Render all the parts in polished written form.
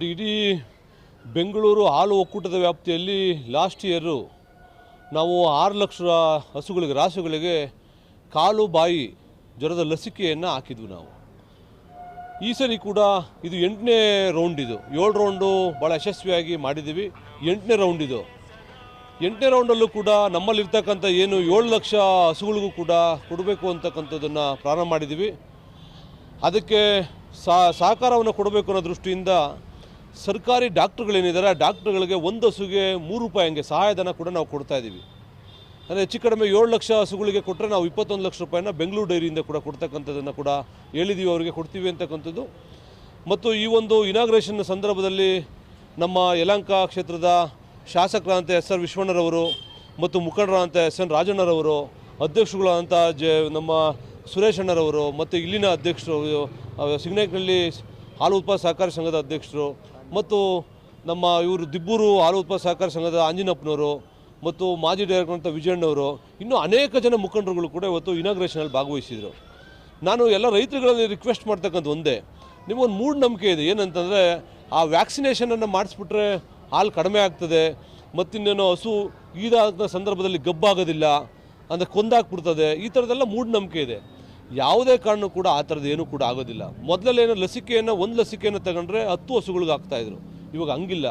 ಇಡೀ ಬೆಂಗಳೂರು ಹಾಲು ಒಕ್ಕೂಟದ ವ್ಯಾಪ್ತಿಯಲ್ಲಿ ಲಾಸ್ಟ್ ಇಯರು ನಾವು 6 ಲಕ್ಷ ಹಸುಗಳಿಗೆ ರಾಸುಗಳಿಗೆ ಕಾಲು ಬಾಯಿ ಜ್ವರದ ಲಸಿಕೆಯನ್ನು ಹಾಕಿದ್ವಿ ನಾವು. ಈ ಸರಿ ಕೂಡ ಇದು 8ನೇ ರೌಂಡ್. ಇದು 7 ರೌಂಡು ಭಾಳ ಯಶಸ್ವಿಯಾಗಿ ಮಾಡಿದ್ದೀವಿ. 8ನೇ ರೌಂಡ್ ಇದು. 8ನೇ ರೌಂಡಲ್ಲೂ ಕೂಡ ನಮ್ಮಲ್ಲಿರ್ತಕ್ಕಂಥ ಏನು 7 ಲಕ್ಷ ಹಸುಗಳಿಗೂ ಕೂಡ ಕೊಡಬೇಕು ಅಂತಕ್ಕಂಥದ್ದನ್ನು ಪ್ರಾರಂಭ ಮಾಡಿದ್ದೀವಿ. ಅದಕ್ಕೆ ಸಹಕಾರವನ್ನು ಕೊಡಬೇಕು ಅನ್ನೋ ದೃಷ್ಟಿಯಿಂದ ಸರ್ಕಾರಿ ಡಾಕ್ಟ್ರುಗಳೇನಿದ್ದಾರೆ ಡಾಕ್ಟ್ರುಗಳಿಗೆ ಒಂದು ಹಸುಗೆ 3 ರೂಪಾಯಿ ಹಂಗೆ ಸಹಾಯಧನ ಕೂಡ ನಾವು ಕೊಡ್ತಾ ಇದ್ದೀವಿ. ಅಂದರೆ ಹೆಚ್ಚು ಕಡಿಮೆ 7 ಲಕ್ಷ ಹಸುಗಳಿಗೆ ಕೊಟ್ಟರೆ ನಾವು 21 ಲಕ್ಷ ರೂಪಾಯಿನ ಬೆಂಗಳೂರು ಡೈರಿಯಿಂದ ಕೂಡ ಕೊಡ್ತಕ್ಕಂಥದ್ದನ್ನು ಕೂಡ ಹೇಳಿದ್ದೀವಿ, ಅವರಿಗೆ ಕೊಡ್ತೀವಿ ಅಂತಕ್ಕಂಥದ್ದು. ಮತ್ತು ಈ ಒಂದು ಇನಾಗ್ರೇಷನ್ ಸಂದರ್ಭದಲ್ಲಿ ನಮ್ಮ ಯಲಹಂಕ ಕ್ಷೇತ್ರದ ಶಾಸಕರಾದಂಥ ಎಸ್.ಆರ್. ವಿಶ್ವಣ್ಣರವರು ಮತ್ತು ಮುಖಂಡರಾದಂಥ ಎಸ್.ಎನ್. ರಾಜಣ್ಣರವರು, ಅಧ್ಯಕ್ಷರುಗಳಾದಂಥ ನಮ್ಮ ಸುರೇಶ್ ಅಣ್ಣರವರು ಮತ್ತು ಇಲ್ಲಿನ ಅಧ್ಯಕ್ಷರು ಸಿಗ್ನೇಕನಹಳ್ಳಿ ಹಾಲು ಉತ್ಪಾದಕ ಸಹಕಾರಿ ಸಂಘದ ಅಧ್ಯಕ್ಷರು ಮತ್ತು ನಮ್ಮ ಇವರು ದಿಬ್ಬೂರು ಹಾಲು ಉತ್ಪಾದಕ ಸಹಕಾರಿ ಸಂಘದ ಆಂಜಿನಪ್ಪನವರು ಮತ್ತು ಮಾಜಿ ಡೈರೆಕ್ಟರ್ ಅಂತ ವಿಜಯಣ್ಣವರು, ಇನ್ನೂ ಅನೇಕ ಜನ ಮುಖಂಡರುಗಳು ಕೂಡ ಇವತ್ತು ಇನಾಗ್ರೇಷನಲ್ಲಿ ಭಾಗವಹಿಸಿದರು. ನಾನು ಎಲ್ಲ ರೈತರುಗಳಲ್ಲಿ ರಿಕ್ವೆಸ್ಟ್ ಮಾಡ್ತಕ್ಕಂಥ ಒಂದೇ, ನಿಮಗೊಂದು ಮೂಢನಂಬಿಕೆ ಇದೆ. ಏನಂತಂದರೆ ಆ ವ್ಯಾಕ್ಸಿನೇಷನನ್ನು ಮಾಡಿಸ್ಬಿಟ್ರೆ ಹಾಲು ಕಡಿಮೆ ಆಗ್ತದೆ, ಮತ್ತಿನ್ನೇನೋ ಹಸು ಈದಾದ ಸಂದರ್ಭದಲ್ಲಿ ಗಬ್ಬಾಗೋದಿಲ್ಲ ಅಂದರೆ ಕೊಂದಾಕ್ಬಿಡ್ತದೆ, ಈ ಥರದ್ದೆಲ್ಲ ಮೂಢನಂಬಿಕೆ ಇದೆ. ಯಾವುದೇ ಕಾರಣ ಕೂಡ ಆ ಥರದ್ದು ಏನೂ ಕೂಡ ಆಗೋದಿಲ್ಲ. ಮೊದಲೇನೋ ಲಸಿಕೆಯನ್ನು ಒಂದು ಲಸಿಕೆಯನ್ನು ತಗೊಂಡ್ರೆ 10 ಹಸುಗಳಿಗೆ ಆಗ್ತಾಯಿದ್ರು. ಇವಾಗ ಹಂಗಿಲ್ಲ.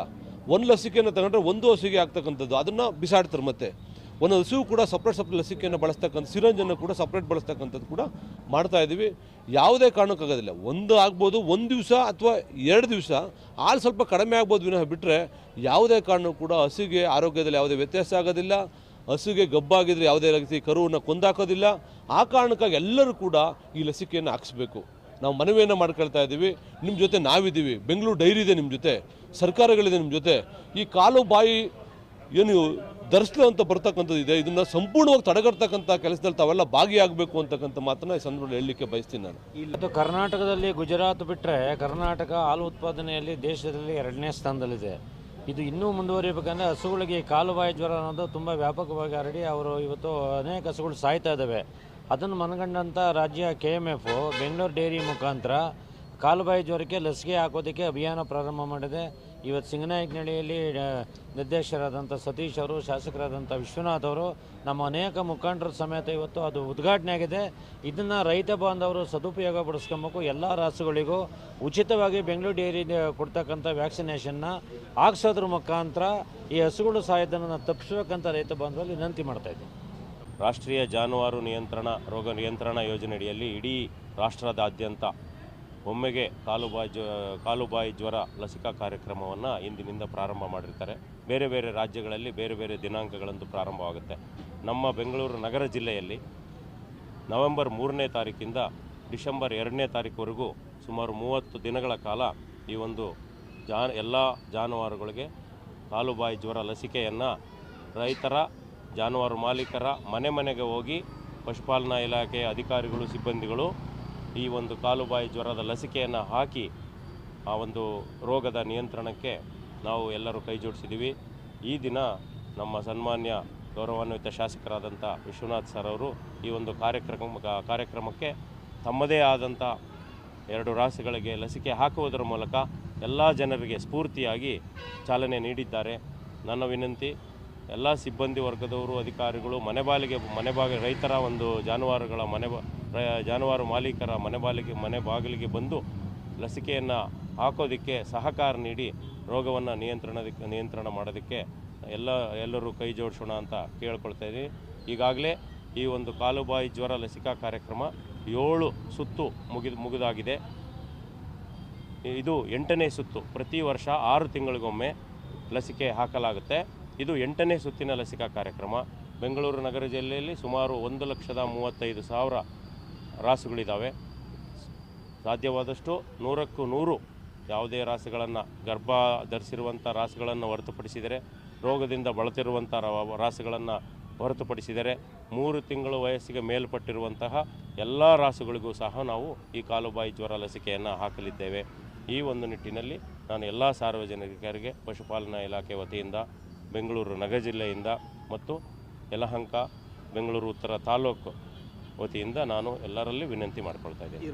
ಒಂದು ಲಸಿಕೆಯನ್ನು ತಗೊಂಡ್ರೆ 1 ಹಸುಗೆ ಆಗ್ತಕ್ಕಂಥದ್ದು, ಅದನ್ನು ಬಿಸಾಡ್ತಾರೆ. ಮತ್ತು ಒಂದು ಹಸುವು ಕೂಡ ಸಪ್ರೇಟ್ ಲಸಿಕೆಯನ್ನು ಬಳಸ್ತಕ್ಕಂಥ ಸಿರಂಜನ್ನು ಕೂಡ ಸಪ್ರೇಟ್ ಬಳಸ್ತಕ್ಕಂಥದ್ದು ಕೂಡ ಮಾಡ್ತಾಯಿದ್ದೀವಿ. ಯಾವುದೇ ಕಾರಣಕ್ಕಾಗೋದಿಲ್ಲ. ಒಂದು ಆಗ್ಬೋದು, 1 ದಿವಸ ಅಥವಾ 2 ದಿವಸ ಹಾಲು ಸ್ವಲ್ಪ ಕಡಿಮೆ ಆಗ್ಬೋದು ವಿನಃ ಬಿಟ್ಟರೆ ಯಾವುದೇ ಕಾರಣಕ್ಕೂ ಕೂಡ ಹಸುಗೆ ಆರೋಗ್ಯದಲ್ಲಿ ಯಾವುದೇ ವ್ಯತ್ಯಾಸ ಆಗೋದಿಲ್ಲ. ಹಸುಗೆ ಗಬ್ಬಾಗಿದ್ದರೆ ಯಾವುದೇ ರೀತಿ ಕರುವನ್ನು ಕೊಂದಾಕೋದಿಲ್ಲ. ಆ ಕಾರಣಕ್ಕಾಗಿ ಎಲ್ಲರೂ ಕೂಡ ಈ ಲಸಿಕೆಯನ್ನು ಹಾಕಿಸ್ಬೇಕು. ನಾವು ಮನವಿಯನ್ನು ಮಾಡ್ಕೊಳ್ತಾ ಇದ್ದೀವಿ. ನಿಮ್ಮ ಜೊತೆ ನಾವಿದ್ದೀವಿ. ಬೆಂಗಳೂರು ಡೈರಿ ಇದೆ ನಿಮ್ಮ ಜೊತೆ, ಸರ್ಕಾರಗಳಿದೆ ನಿಮ್ಮ ಜೊತೆ. ಈ ಕಾಲು ಬಾಯಿ ಏನು ಧರಿಸಲು ಅಂತ ಬರ್ತಕ್ಕಂಥದ್ದು ಇದೆ, ಇದನ್ನು ಸಂಪೂರ್ಣವಾಗಿ ತಡೆಗಟ್ಟತಕ್ಕಂಥ ಕೆಲಸದಲ್ಲಿ ತಾವೆಲ್ಲ ಭಾಗಿಯಾಗಬೇಕು ಅಂತಕ್ಕಂಥ ಮಾತನ್ನು ಈ ಸಂದರ್ಭದಲ್ಲಿ ಹೇಳಲಿಕ್ಕೆ ಬಯಸ್ತೀನಿ ನಾನು. ಇದು ಕರ್ನಾಟಕದಲ್ಲಿ ಗುಜರಾತ್ ಬಿಟ್ಟರೆ ಕರ್ನಾಟಕ ಹಾಲು ಉತ್ಪಾದನೆಯಲ್ಲಿ ದೇಶದಲ್ಲಿ 2ನೇ ಸ್ಥಾನದಲ್ಲಿದೆ. ಇದು ಇನ್ನೂ ಮುಂದುವರಿಬೇಕಂದ್ರೆ ಹಸುಗಳಿಗೆ ಕಾಲುಬಾಯಿ ಜ್ವರ ಅನ್ನೋದು ತುಂಬ ವ್ಯಾಪಕವಾಗಿ ಹರಡಿ ಅವರು ಇವತ್ತು ಅನೇಕ ಹಸುಗಳು ಸಾಯ್ತಾ ಇದ್ದಾವೆ. ಅದನ್ನು ಮನಗಂಡಂಥ ರಾಜ್ಯ KMF ಬೆಂಗಳೂರು ಡೈರಿ ಮುಖಾಂತರ ಕಾಲುಬಾಯಿ ಜ್ವರಕ್ಕೆ ಲಸಿಕೆ ಹಾಕೋದಕ್ಕೆ ಅಭಿಯಾನ ಪ್ರಾರಂಭ ಮಾಡಿದೆ. ಇವತ್ತು ಸಿಂಗನಾಯಕನಹಳ್ಳಿಯಲ್ಲಿ ನಿರ್ದೇಶಕರಾದಂಥ ಸತೀಶ್ ಅವರು, ಶಾಸಕರಾದಂಥ ವಿಶ್ವನಾಥ್ ಅವರು, ನಮ್ಮ ಅನೇಕ ಮುಖಂಡರ ಸಮೇತ ಇವತ್ತು ಅದು ಉದ್ಘಾಟನೆ ಆಗಿದೆ. ಇದನ್ನು ರೈತ ಬಾಂಧವರು ಸದುಪಯೋಗ ಪಡಿಸ್ಕೊಬೇಕು. ಎಲ್ಲ ರಾಸುಗಳಿಗೂ ಉಚಿತವಾಗಿ ಬೆಂಗಳೂರು ಡೈರಿ ಕೊಡ್ತಕ್ಕಂಥ ವ್ಯಾಕ್ಸಿನೇಷನ್ನ ಹಾಕ್ಸೋದ್ರ ಮುಖಾಂತರ ಈ ಹಸುಗಳು ಸಾಯೋದನ್ನು ತಪ್ಪಿಸ್ಬೇಕಂತ ರೈತ ಬಾಂಧವರಲ್ಲಿ ವಿನಂತಿ ಮಾಡ್ತಾಯಿದ್ದೀನಿ. ರಾಷ್ಟ್ರೀಯ ಜಾನುವಾರು ರೋಗ ನಿಯಂತ್ರಣ ಯೋಜನೆಯಡಿಯಲ್ಲಿ ಇಡೀ ರಾಷ್ಟ್ರದಾದ್ಯಂತ ಒಮ್ಮೆಗೆ ಕಾಲುಬಾಯಿ ಜ್ವರ ಲಸಿಕಾ ಕಾರ್ಯಕ್ರಮವನ್ನು ಇಂದಿನಿಂದ ಪ್ರಾರಂಭ ಮಾಡಿರ್ತಾರೆ. ಬೇರೆ ಬೇರೆ ರಾಜ್ಯಗಳಲ್ಲಿ ಬೇರೆ ಬೇರೆ ದಿನಾಂಕಗಳಂದು ಪ್ರಾರಂಭವಾಗುತ್ತೆ. ನಮ್ಮ ಬೆಂಗಳೂರು ನಗರ ಜಿಲ್ಲೆಯಲ್ಲಿ ನವೆಂಬರ್ 3ನೇ ತಾರೀಕಿಂದ ಡಿಸೆಂಬರ್ 2ನೇ ತಾರೀಕುವರೆಗೂ ಸುಮಾರು 30 ದಿನಗಳ ಕಾಲ ಈ ಒಂದು ಎಲ್ಲ ಜಾನುವಾರುಗಳಿಗೆ ಕಾಲುಬಾಯಿ ಜ್ವರ ಲಸಿಕೆಯನ್ನು ರೈತರ, ಜಾನುವಾರು ಮಾಲೀಕರ ಮನೆಗೆ ಹೋಗಿ ಪಶುಪಾಲನಾ ಇಲಾಖೆಯ ಅಧಿಕಾರಿಗಳು, ಸಿಬ್ಬಂದಿಗಳು ಈ ಒಂದು ಕಾಲುಬಾಯಿ ಜ್ವರದ ಲಸಿಕೆಯನ್ನು ಹಾಕಿ ಆ ಒಂದು ರೋಗದ ನಿಯಂತ್ರಣಕ್ಕೆ ನಾವು ಎಲ್ಲರೂ ಕೈ ಜೋಡಿಸಿದ್ದೀವಿ. ಈ ದಿನ ನಮ್ಮ ಸನ್ಮಾನ್ಯ ಗೌರವಾನ್ವಿತ ಶಾಸಕರಾದಂಥ ವಿಶ್ವನಾಥ್ ಸರ್ ಅವರು ಈ ಒಂದು ಕಾರ್ಯಕ್ರಮಕ್ಕೆ ತಮ್ಮದೇ ಆದಂಥ 2 ರಾಸುಗಳಿಗೆ ಲಸಿಕೆ ಹಾಕುವುದರ ಮೂಲಕ ಎಲ್ಲ ಜನರಿಗೆ ಸ್ಫೂರ್ತಿಯಾಗಿ ಚಾಲನೆ ನೀಡಿದ್ದಾರೆ. ನನ್ನ ವಿನಂತಿ, ಎಲ್ಲ ಸಿಬ್ಬಂದಿ ವರ್ಗದವರು, ಅಧಿಕಾರಿಗಳು ಮನೆ ರೈತರ ಒಂದು ಜಾನುವಾರು ಮಾಲೀಕರ ಮನೆ ಬಾಗಿಲಿಗೆ ಬಂದು ಲಸಿಕೆಯನ್ನು ಹಾಕೋದಕ್ಕೆ ಸಹಕಾರ ನೀಡಿ ರೋಗವನ್ನು ನಿಯಂತ್ರಣ ಮಾಡೋದಕ್ಕೆ ಎಲ್ಲರೂ ಕೈ ಜೋಡಿಸೋಣ ಅಂತ ಕೇಳ್ಕೊಳ್ತಾ ಇದ್ದೀನಿ. ಈಗಾಗಲೇ ಈ ಒಂದು ಕಾಲುಬಾಯಿ ಜ್ವರ ಲಸಿಕಾ ಕಾರ್ಯಕ್ರಮ 7 ಸುತ್ತು ಮುಗಿದಾಗಿದೆ. ಇದು 8ನೇ ಸುತ್ತು. ಪ್ರತಿ ವರ್ಷ 6 ತಿಂಗಳಿಗೊಮ್ಮೆ ಲಸಿಕೆ ಹಾಕಲಾಗುತ್ತೆ. ಇದು 8ನೇ ಸುತ್ತಿನ ಲಸಿಕಾ ಕಾರ್ಯಕ್ರಮ. ಬೆಂಗಳೂರು ನಗರ ಜಿಲ್ಲೆಯಲ್ಲಿ ಸುಮಾರು 1,35,000 ರಾಸುಗಳಿದ್ದಾವೆ. ಸಾಧ್ಯವಾದಷ್ಟು 100ಕ್ಕೂ 100 ಯಾವುದೇ ರಾಸುಗಳನ್ನು ಗರ್ಭ ಧರಿಸಿರುವಂಥ ರಾಸುಗಳನ್ನು ಹೊರತುಪಡಿಸಿದರೆ, ರೋಗದಿಂದ ಬಳಲಿರುವಂಥ ರಾಸುಗಳನ್ನು ಹೊರತುಪಡಿಸಿದರೆ 3 ತಿಂಗಳು ವಯಸ್ಸಿಗೆ ಮೇಲ್ಪಟ್ಟಿರುವಂತಹ ಎಲ್ಲ ರಾಸುಗಳಿಗೂ ಸಹ ನಾವು ಈ ಕಾಲುಬಾಯಿ ಜ್ವರ ಲಸಿಕೆಯನ್ನು ಹಾಕಲಿದ್ದೇವೆ. ಈ ಒಂದು ನಿಟ್ಟಿನಲ್ಲಿ ನಾನು ಎಲ್ಲ ಸಾರ್ವಜನಿಕರಿಗೆ ಪಶುಪಾಲನಾ ಇಲಾಖೆ ವತಿಯಿಂದ, ಬೆಂಗಳೂರು ನಗರ ಜಿಲ್ಲೆಯಿಂದ ಮತ್ತು ಯಲಹಂಕ ಬೆಂಗಳೂರು ಉತ್ತರ ತಾಲೂಕು ವತಿಯಿಂದ ನಾನು ಎಲ್ಲರಲ್ಲಿ ವಿನಂತಿ ಮಾಡಿಕೊಳ್ತಾ ಇದ್ದೇನೆ.